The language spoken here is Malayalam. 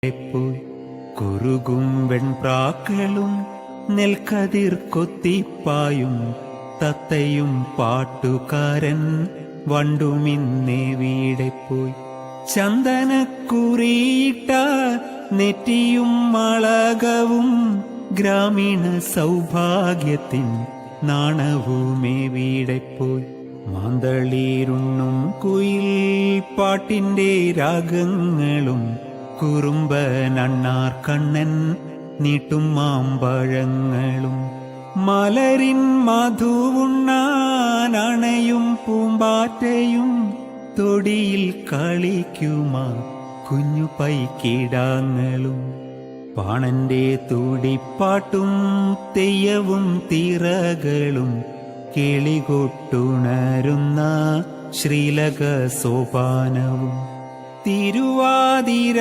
പോയി കുറുകും വെൺപ്രാക്കളും നെൽക്കതിർ കൊത്തിപ്പായും തത്തയും പാട്ടുകാരൻ വണ്ടുമിന്നേവിടെ പോയി ചന്ദനക്കുറിയിട്ട നെറ്റിയും മളകവും ഗ്രാമീണ സൗഭാഗ്യത്തിൻ നാണവുമേവിടെ പോയി മാന്തളീരുണ്ണും കുയിൽ പാട്ടിന്റെ രാഗങ്ങളും കുറുമ്പനണ്ണാർ കണ്ണൻ നീട്ടും മാമ്പഴങ്ങളും മലരിൻ മധുവുണ്ണാനണയും പൂമ്പാറ്റയും തൊടിയിൽ കളിക്കുമാ കുഞ്ഞു പൈക്കിടാങ്ങളും പാണന്റെ തുടിപ്പാട്ടും തെയ്യവും തിറകളും കിളികൊട്ടുണരുന്ന ശ്രീലക സോപാനവും തിരുവാതിരരാവും